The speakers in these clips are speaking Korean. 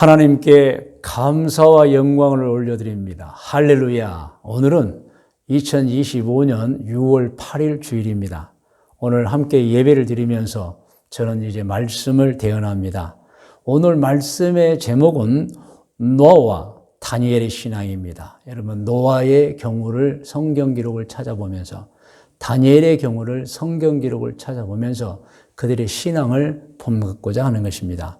하나님께 감사와 영광을 올려드립니다. 할렐루야. 오늘은 2025년 6월 8일 주일입니다. 오늘 함께 예배를 드리면서 저는 이제 말씀을 대언합니다. 오늘 말씀의 제목은 노아와 다니엘의 신앙입니다. 여러분, 노아의 경우를 성경 기록을 찾아보면서, 다니엘의 경우를 성경 기록을 찾아보면서 그들의 신앙을 본받고자 하는 것입니다.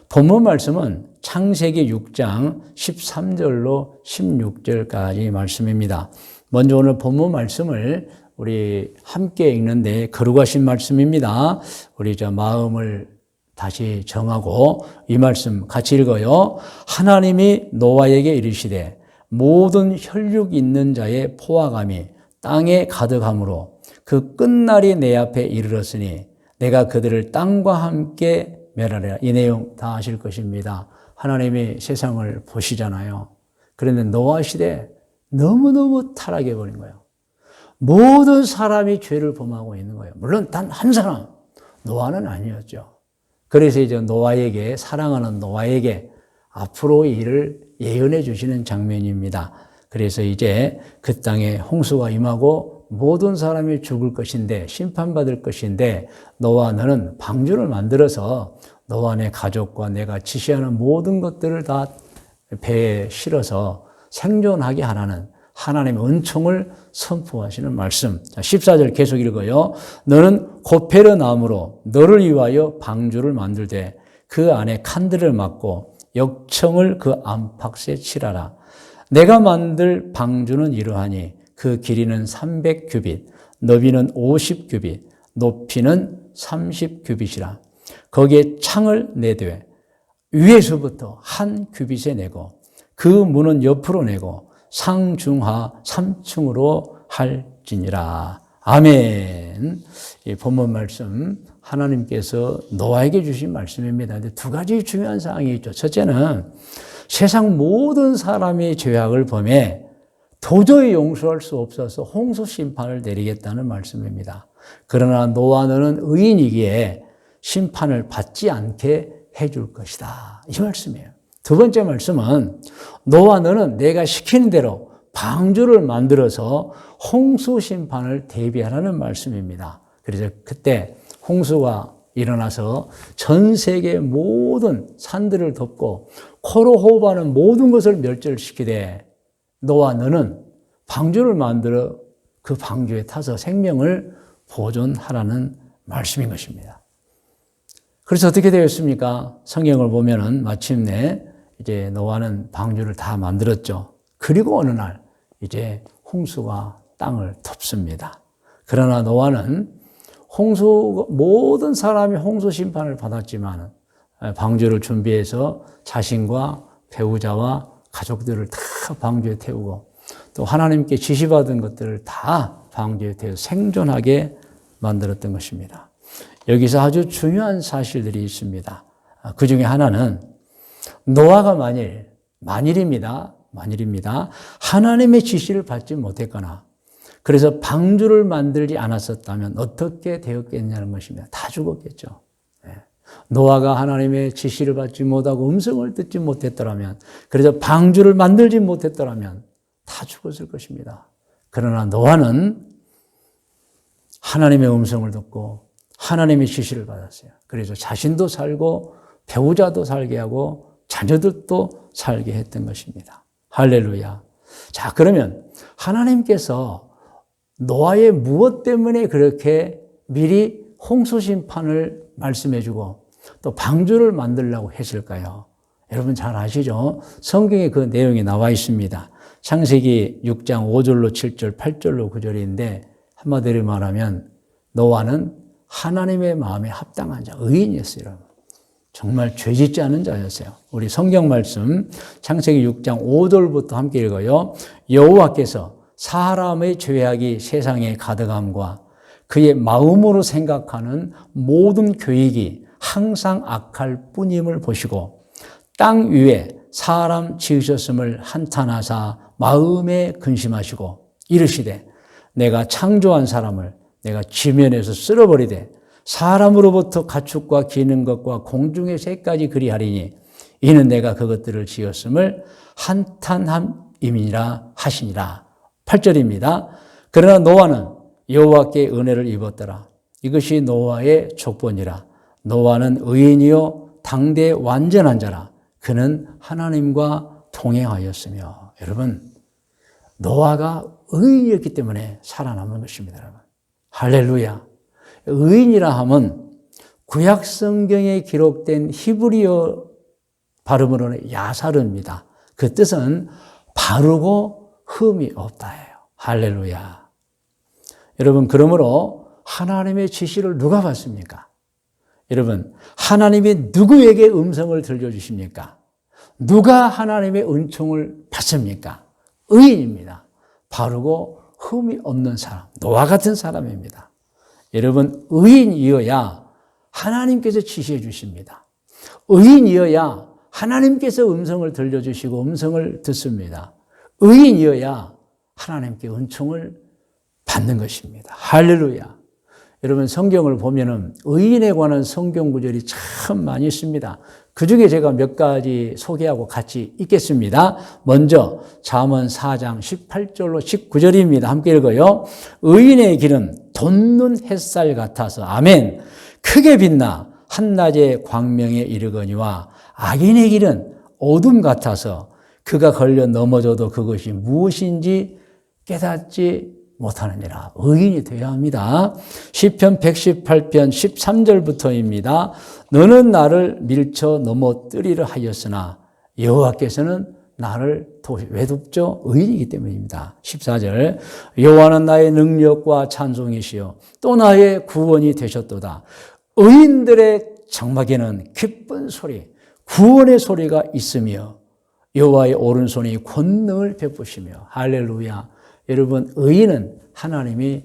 본문 말씀은 창세기 6장 13절로 16절까지 말씀입니다. 먼저 오늘 본문 말씀을 우리 함께 읽는데 거룩하신 말씀입니다. 우리 마음을 다시 정하고 이 말씀 같이 읽어요. 하나님이 노아에게 이르시되 모든 혈육 있는 자의 포화감이 땅에 가득함으로 그 끝날이 내 앞에 이르렀으니 내가 그들을 땅과 함께 멸하리라. 이 내용 다 아실 것입니다. 하나님이 세상을 보시잖아요. 그런데 노아 시대에 너무너무 타락해버린 거예요. 모든 사람이 죄를 범하고 있는 거예요. 물론 단 한 사람, 노아는 아니었죠. 그래서 이제 노아에게, 사랑하는 노아에게 앞으로의 일을 예언해 주시는 장면입니다. 그래서 이제 그 땅에 홍수가 임하고 모든 사람이 죽을 것인데, 심판받을 것인데, 노아 너는 방주를 만들어서 너와 내 가족과 내가 지시하는 모든 것들을 다 배에 실어서 생존하게 하라는 하나님의 은총을 선포하시는 말씀. 자, 14절 계속 읽어요. 너는 고페르 나무로 너를 위하여 방주를 만들되 그 안에 칸들을 막고 역청을 그 안팎에 칠하라. 내가 만들 방주는 이러하니 그 길이는 300규빗, 너비는 50규빗, 높이는 30규빗이라. 거기에 창을 내되 위에서부터 한 규빗에 내고 그 문은 옆으로 내고 상중하 3층으로 할지니라. 아멘. 이 본문 말씀 하나님께서 노아에게 주신 말씀입니다. 근데 두 가지 중요한 사항이 있죠. 첫째는 세상 모든 사람이 죄악을 범해 도저히 용서할 수 없어서 홍수 심판을 내리겠다는 말씀입니다. 그러나 노아 너는 의인이기에 심판을 받지 않게 해줄 것이다. 이 말씀이에요. 두 번째 말씀은 노아 너는 내가 시키는 대로 방주를 만들어서 홍수 심판을 대비하라는 말씀입니다. 그래서 그때 홍수가 일어나서 전 세계 모든 산들을 덮고 코로 호흡하는 모든 것을 멸절시키되 노아 너는 방주를 만들어 그 방주에 타서 생명을 보존하라는 말씀인 것입니다. 그래서 어떻게 되었습니까? 성경을 보면은 마침내 이제 노아는 방주를 다 만들었죠. 그리고 어느 날 이제 홍수가 땅을 덮습니다. 그러나 노아는 모든 사람이 홍수 심판을 받았지만 방주를 준비해서 자신과 배우자와 가족들을 다 방주에 태우고 또 하나님께 지시받은 것들을 다 방주에 태워 생존하게 만들었던 것입니다. 여기서 아주 중요한 사실들이 있습니다. 그 중에 하나는 노아가 만일입니다. 하나님의 지시를 받지 못했거나 그래서 방주를 만들지 않았었다면 어떻게 되었겠냐는 것입니다. 다 죽었겠죠. 노아가 하나님의 지시를 받지 못하고 음성을 듣지 못했더라면, 그래서 방주를 만들지 못했더라면 다 죽었을 것입니다. 그러나 노아는 하나님의 음성을 듣고 하나님의 지시를 받았어요. 그래서 자신도 살고 배우자도 살게 하고 자녀들도 살게 했던 것입니다. 할렐루야. 자, 그러면 하나님께서 노아의 무엇 때문에 그렇게 미리 홍수 심판을 말씀해 주고 또 방주를 만들려고 했을까요? 여러분 잘 아시죠? 성경에 그 내용이 나와 있습니다. 창세기 6장 5절로 7절, 8절로 9절인데 한마디로 말하면 노아는 하나님의 마음에 합당한 자, 의인이었어요. 정말 죄짓지 않은 자였어요. 우리 성경 말씀 창세기 6장 5절부터 함께 읽어요. 여호와께서 사람의 죄악이 세상에 가득함과 그의 마음으로 생각하는 모든 계획이 항상 악할 뿐임을 보시고 땅 위에 사람 지으셨음을 한탄하사 마음에 근심하시고 이르시되 내가 창조한 사람을 내가 지면에서 쓸어버리되 사람으로부터 가축과 기는 것과 공중의 새까지 그리하리니 이는 내가 그것들을 지었음을 한탄함이니라 하시니라. 8절입니다. 그러나 노아는 여호와께 은혜를 입었더라. 이것이 노아의 족본이라. 노아는 의인이요 당대 완전한 자라. 그는 하나님과 동행하였으며. 여러분, 노아가 의인이었기 때문에 살아남은 것입니다. 여러분. 할렐루야. 의인이라 함은 구약 성경에 기록된 히브리어 발음으로는 야사르입니다. 그 뜻은 바르고 흠이 없다예요. 할렐루야. 여러분, 그러므로 하나님의 지시를 누가 받습니까? 여러분, 하나님이 누구에게 음성을 들려주십니까? 누가 하나님의 은총을 받습니까? 의인입니다. 바르고 흠이 없는 사람, 노아 같은 사람입니다. 여러분, 의인이어야 하나님께서 지시해 주십니다. 의인이어야 하나님께서 음성을 들려주시고 음성을 듣습니다. 의인이어야 하나님께 은총을 받는 것입니다. 할렐루야. 여러분, 성경을 보면은 의인에 관한 성경 구절이 참 많이 있습니다. 그 중에 제가 몇 가지 소개하고 같이 읽겠습니다. 먼저 잠언 4장 18절로 19절입니다. 함께 읽어요. 의인의 길은 돋는 햇살 같아서 아멘. 크게 빛나 한낮의 광명에 이르거니와 악인의 길은 어둠 같아서 그가 걸려 넘어져도 그것이 무엇인지 깨닫지 못하느니라. 의인이 되어야 합니다. 시편 118편 13절부터입니다. 너는 나를 밀쳐 넘어뜨리려 하였으나 여호와께서는 나를 왜 돕죠? 의인이기 때문입니다. 14절 여호와는 나의 능력과 찬송이시요 또 나의 구원이 되셨도다. 의인들의 장막에는 기쁜 소리, 구원의 소리가 있으며 여호와의 오른손이 권능을 베푸시며. 할렐루야. 여러분, 의인은 하나님이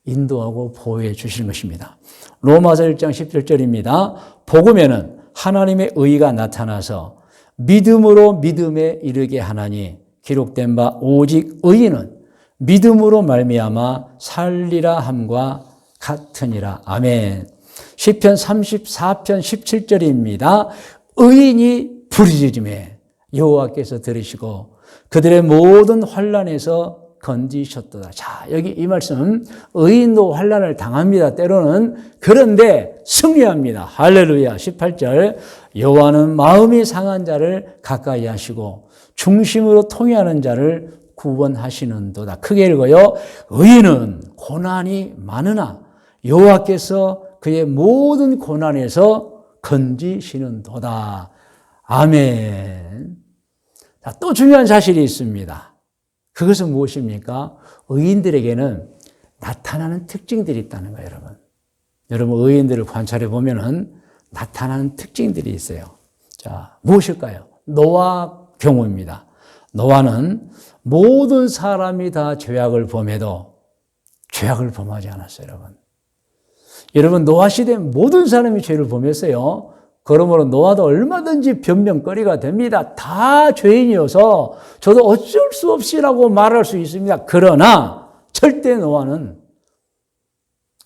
인도하고 보호해 주시는 것입니다. 로마서 1장 17절입니다. 복음에는 하나님의 의가 나타나서 믿음으로 믿음에 이르게 하나니 기록된 바 오직 의인은 믿음으로 말미암아 살리라 함과 같으니라. 아멘. 시편 34편 17절입니다. 의인이 부르짖음에 여호와께서 들으시고 그들의 모든 환난에서 건지셨도다. 자, 여기 이 말씀, 의인도 환난을 당합니다. 때로는. 그런데 승리합니다. 할렐루야. 18절 여호와는 마음이 상한 자를 가까이 하시고 중심으로 통회하는 자를 구원하시는도다. 크게 읽어요. 의인은 고난이 많으나 여호와께서 그의 모든 고난에서 건지시는도다. 아멘. 자, 또 중요한 사실이 있습니다. 그것은 무엇입니까? 의인들에게는 나타나는 특징들이 있다는 거예요, 여러분. 여러분, 의인들을 관찰해 보면은 나타나는 특징들이 있어요. 자, 무엇일까요? 노아 경우입니다. 노아는 모든 사람이 다 죄악을 범해도 죄악을 범하지 않았어요, 여러분. 여러분, 노아 시대에 모든 사람이 죄를 범했어요. 그러므로 노아도 얼마든지 변명거리가 됩니다. 다 죄인이어서 저도 어쩔 수 없이라고 말할 수 있습니다. 그러나 절대 노아는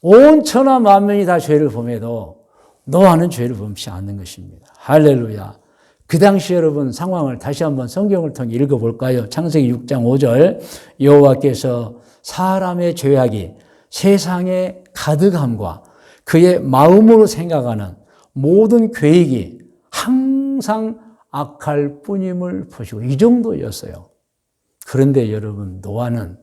온 천하 만민이 다 죄를 범해도 노아는 죄를 범치 않는 것입니다. 할렐루야. 그 당시 여러분 상황을 다시 한번 성경을 통해 읽어볼까요? 창세기 6장 5절 여호와께서 사람의 죄악이 세상에 가득함과 그의 마음으로 생각하는 모든 계획이 항상 악할 뿐임을 보시고 이 정도였어요. 그런데 여러분 노아는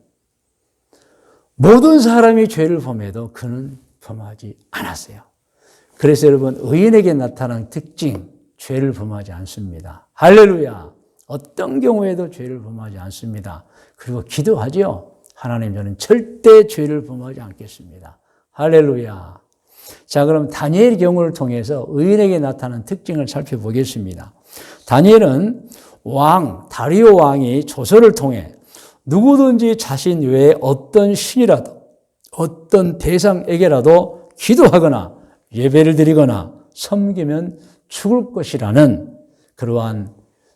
모든 사람이 죄를 범해도 그는 범하지 않았어요. 그래서 여러분 의인에게 나타난 특징, 죄를 범하지 않습니다. 할렐루야. 어떤 경우에도 죄를 범하지 않습니다. 그리고 기도하죠. 하나님, 저는 절대 죄를 범하지 않겠습니다. 할렐루야. 자, 그럼 다니엘 경우를 통해서 의인에게 나타난 특징을 살펴보겠습니다. 다니엘은 다리오 왕이 조서를 통해 누구든지 자신 외에 어떤 신이라도 어떤 대상에게라도 기도하거나 예배를 드리거나 섬기면 죽을 것이라는 그러한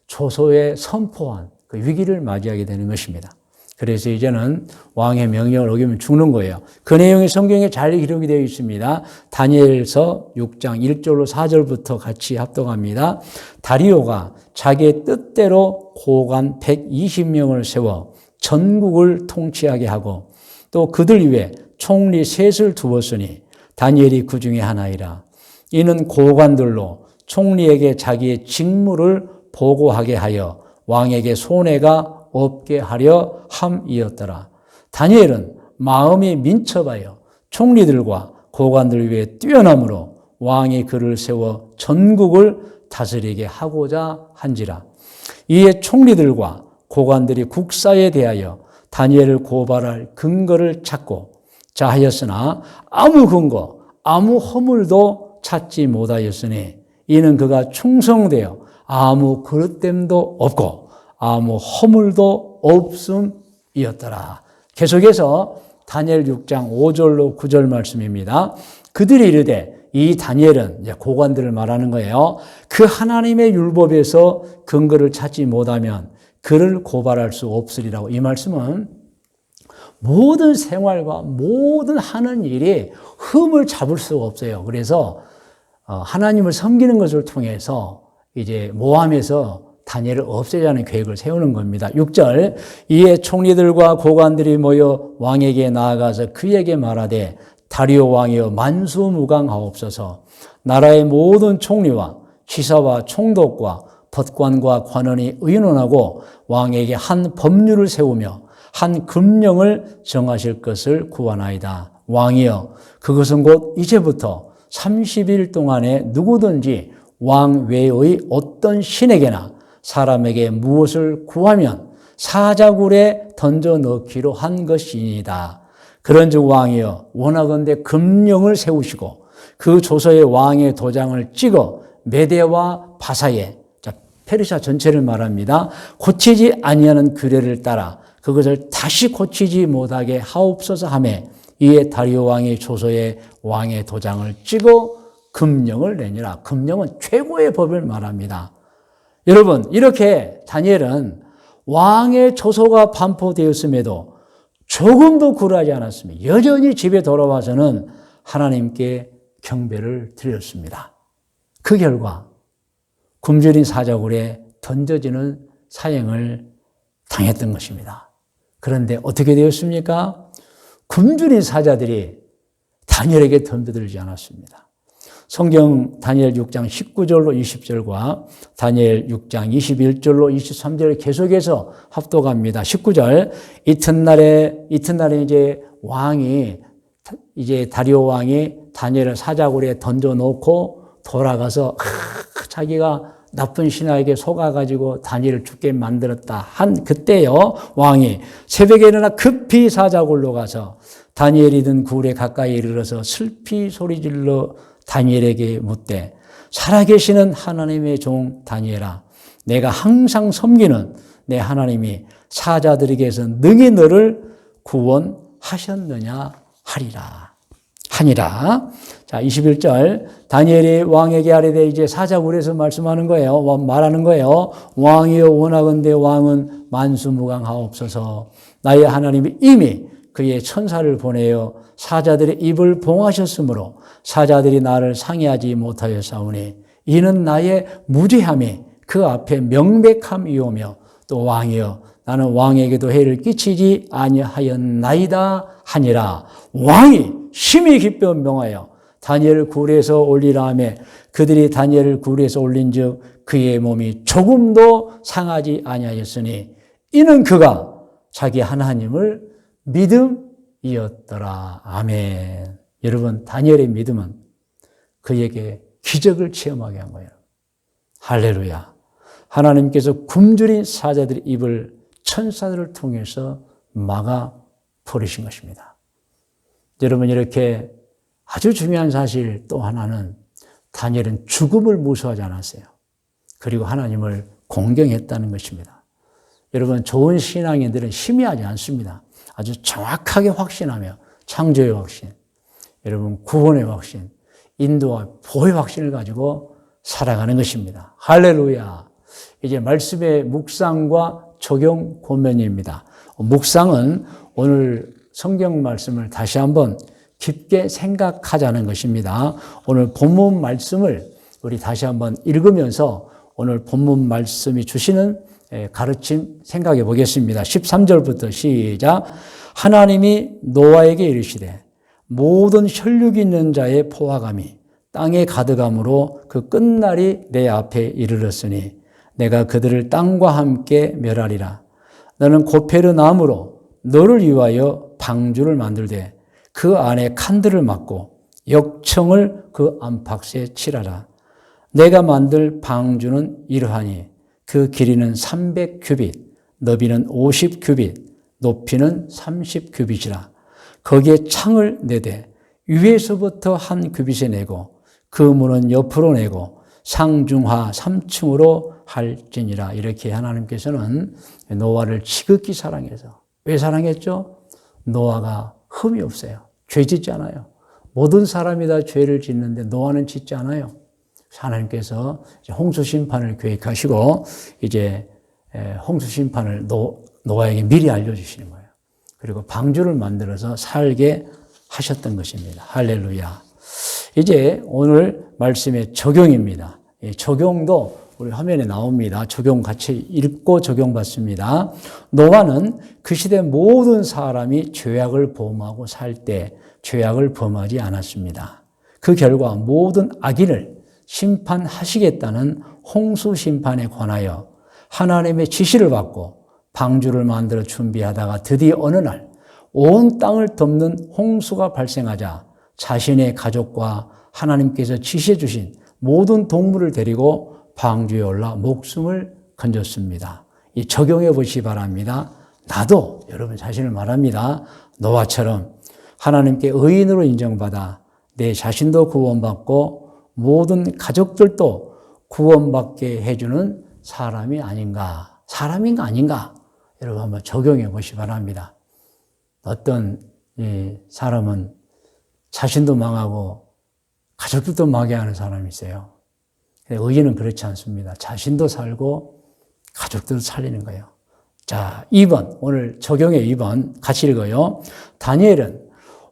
조서에 선포한 그 위기를 맞이하게 되는 것입니다. 그래서 이제는 왕의 명령을 어기면 죽는 거예요. 그 내용이 성경에 잘 기록이 되어 있습니다. 다니엘서 6장 1절로 4절부터 같이 합독합니다. 다리오가 자기의 뜻대로 고관 120명을 세워 전국을 통치하게 하고 또 그들 위에 총리 셋을 두었으니 다니엘이 그 중에 하나이라. 이는 고관들로 총리에게 자기의 직무를 보고하게 하여 왕에게 손해가 없게 하려 함이었더라. 다니엘은 마음이 민첩하여 총리들과 고관들 위에 뛰어남으로 왕이 그를 세워 전국을 다스리게 하고자 한지라. 이에 총리들과 고관들이 국사에 대하여 다니엘을 고발할 근거를 찾고 자하였으나 아무 근거, 아무 허물도 찾지 못하였으니 이는 그가 충성되어 아무 그릇됨도 없고 아무 허물도 없음이었더라. 계속해서 다니엘 6장 5절로 9절 말씀입니다. 그들이 이르되 이 다니엘은 이제 고관들을 말하는 거예요. 그 하나님의 율법에서 근거를 찾지 못하면 그를 고발할 수 없으리라고. 이 말씀은 모든 생활과 모든 하는 일이 흠을 잡을 수가 없어요. 그래서 하나님을 섬기는 것을 통해서 이제 모함에서 다니엘을 없애자는 계획을 세우는 겁니다. 6절 이에 총리들과 고관들이 모여 왕에게 나아가서 그에게 말하되 다리오 왕이여 만수무강하옵소서. 나라의 모든 총리와 지사와 총독과 법관과 관원이 의논하고 왕에게 한 법률을 세우며 한 금령을 정하실 것을 구하나이다. 왕이여 그것은 곧 이제부터 30일 동안에 누구든지 왕 외의 어떤 신에게나 사람에게 무엇을 구하면 사자굴에 던져 넣기로 한 것이니이다. 그런즉 왕이여 원하건대 금령을 세우시고 그 조서에 왕의 도장을 찍어 메대와 바사에, 페르시아 전체를 말합니다. 고치지 아니하는 규례를 따라 그것을 다시 고치지 못하게 하옵소서 하며 이에 다리오 왕의 조서에 왕의 도장을 찍어 금령을 내니라. 금령은 최고의 법을 말합니다. 여러분, 이렇게 다니엘은 왕의 조서가 반포되었음에도 조금도 굴하지 않았습니다. 여전히 집에 돌아와서는 하나님께 경배를 드렸습니다. 그 결과 굶주린 사자굴에 던져지는 사형을 당했던 것입니다. 그런데 어떻게 되었습니까? 굶주린 사자들이 다니엘에게 덤벼들지 않았습니다. 성경 다니엘 6장 19절로 20절과 다니엘 6장 21절로 23절을 계속해서 합독합니다. 19절 이튿날에 이제 다리오 왕이 다니엘을 사자굴에 던져놓고 돌아가서 자기가 나쁜 신하에게 속아가지고 다니엘을 죽게 만들었다 한 그때요, 왕이 새벽에 일어나 급히 사자굴로 가서 다니엘이 든 굴에 가까이 이르러서 슬피 소리질러 다니엘에게 묻되 살아계시는 하나님의 종 다니엘아, 내가 항상 섬기는 내 하나님이 사자들에게서 능히 너를 구원하셨느냐 하니라. 자, 21절 다니엘이 왕에게 아뢰되 이제 사자굴에서 말하는 거예요. 왕이여 원하건대 왕은 만수무강하옵소서. 나의 하나님이 이미 그의 천사를 보내어 사자들의 입을 봉하셨으므로 사자들이 나를 상해하지 못하였사오니 이는 나의 무죄함이 그 앞에 명백함이오며 또 왕이여 나는 왕에게도 해를 끼치지 아니하였나이다 하니라. 왕이 심히 기뻐 명하여 다니엘을 굴에서 올리라 하며 그들이 다니엘을 굴에서 올린즉 그의 몸이 조금도 상하지 아니하였으니 이는 그가 자기 하나님을 믿음이었더라. 아멘. 여러분, 다니엘의 믿음은 그에게 기적을 체험하게 한 거예요. 할렐루야. 하나님께서 굶주린 사자들의 입을 천사들을 통해서 막아 버리신 것입니다. 여러분, 이렇게 아주 중요한 사실 또 하나는 다니엘은 죽음을 무서워하지 않았어요. 그리고 하나님을 공경했다는 것입니다. 여러분, 좋은 신앙인들은 희미하지 않습니다. 아주 정확하게 확신하며 창조의 확신, 여러분 구원의 확신, 인도와 보호의 확신을 가지고 살아가는 것입니다. 할렐루야. 이제 말씀의 묵상과 적용 고면입니다. 묵상은 오늘 성경 말씀을 다시 한번 깊게 생각하자는 것입니다. 오늘 본문 말씀을 우리 다시 한번 읽으면서 오늘 본문 말씀이 주시는 가르침 생각해 보겠습니다. 13절부터 시작. 하나님이 노아에게 이르시되 모든 혈육이 있는 자의 포화감이 땅에 가득함으로 그 끝날이 내 앞에 이르렀으니 내가 그들을 땅과 함께 멸하리라. 너는 고페르 나무로 너를 위하여 방주를 만들되 그 안에 칸들을 막고 역청을 그 안팎에 칠하라. 내가 만들 방주는 이러하니 그 길이는 300규빗, 너비는 50규빗, 높이는 30규빗이라. 거기에 창을 내되 위에서부터 한 규빗에 내고 그 문은 옆으로 내고 상중하 3층으로 할지니라. 이렇게 하나님께서는 노아를 지극히 사랑해서, 왜 사랑했죠? 노아가 흠이 없어요. 죄 짓지 않아요. 모든 사람이 다 죄를 짓는데 노아는 짓지 않아요. 하나님께서 홍수 심판을 계획하시고 이제 홍수 심판을 노아에게 미리 알려주시는 거예요. 그리고 방주를 만들어서 살게 하셨던 것입니다. 할렐루야. 이제 오늘 말씀의 적용입니다. 적용도 우리 화면에 나옵니다. 적용 같이 읽고 적용받습니다. 노아는 그 시대 모든 사람이 죄악을 범하고 살 때 죄악을 범하지 않았습니다. 그 결과 모든 악인을 심판하시겠다는 홍수 심판에 관하여 하나님의 지시를 받고 방주를 만들어 준비하다가 드디어 어느 날 온 땅을 덮는 홍수가 발생하자 자신의 가족과 하나님께서 지시해 주신 모든 동물을 데리고 방주에 올라 목숨을 건졌습니다. 이 적용해 보시기 바랍니다. 나도 여러분 자신을 말합니다. 노아처럼 하나님께 의인으로 인정받아 내 자신도 구원받고 모든 가족들도 구원받게 해주는 사람인가 아닌가 여러분 한번 적용해 보시기 바랍니다. 어떤 사람은 자신도 망하고 가족들도 망하게 하는 사람이 있어요. 의인은 그렇지 않습니다. 자신도 살고 가족들도 살리는 거예요. 자, 2번 오늘 적용의 2번 같이 읽어요. 다니엘은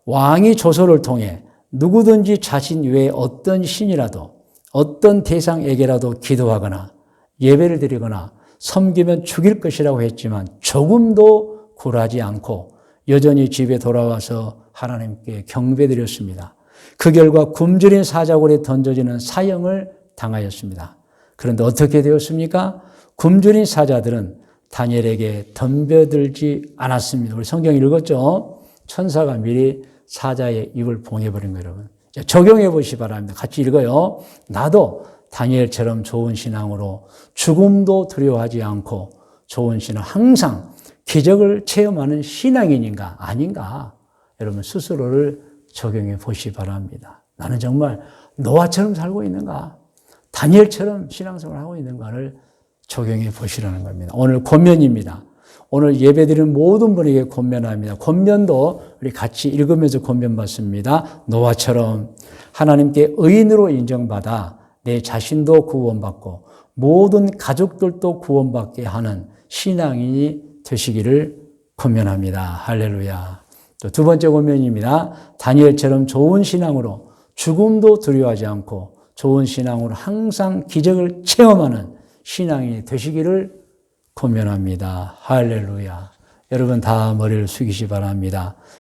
왕이 조서를 통해 누구든지 자신 외에 어떤 신이라도 어떤 대상에게라도 기도하거나 예배를 드리거나 섬기면 죽일 것이라고 했지만 조금도 굴하지 않고 여전히 집에 돌아와서 하나님께 경배드렸습니다. 그 결과 굶주린 사자굴에 던져지는 사형을 당하였습니다. 그런데 어떻게 되었습니까? 굶주린 사자들은 다니엘에게 덤벼들지 않았습니다. 우리 성경 읽었죠? 천사가 미리 사자의 입을 봉해버린 거예요, 여러분. 적용해 보시기 바랍니다. 같이 읽어요. 나도 다니엘처럼 좋은 신앙으로 죽음도 두려워하지 않고 좋은 신앙, 항상 기적을 체험하는 신앙인인가 아닌가 여러분 스스로를 적용해 보시기 바랍니다. 나는 정말 노아처럼 살고 있는가 다니엘처럼 신앙생활을 하고 있는가를 적용해 보시라는 겁니다. 오늘 권면입니다. 오늘 예배드리는 모든 분에게 권면합니다. 권면도 우리 같이 읽으면서 권면받습니다. 노아처럼 하나님께 의인으로 인정받아 내 자신도 구원받고 모든 가족들도 구원받게 하는 신앙인이 되시기를 권면합니다. 할렐루야. 또 두 번째 권면입니다. 다니엘처럼 좋은 신앙으로 죽음도 두려워하지 않고 좋은 신앙으로 항상 기적을 체험하는 신앙인이 되시기를 권면합니다. 할렐루야. 여러분 다 머리를 숙이시 바랍니다.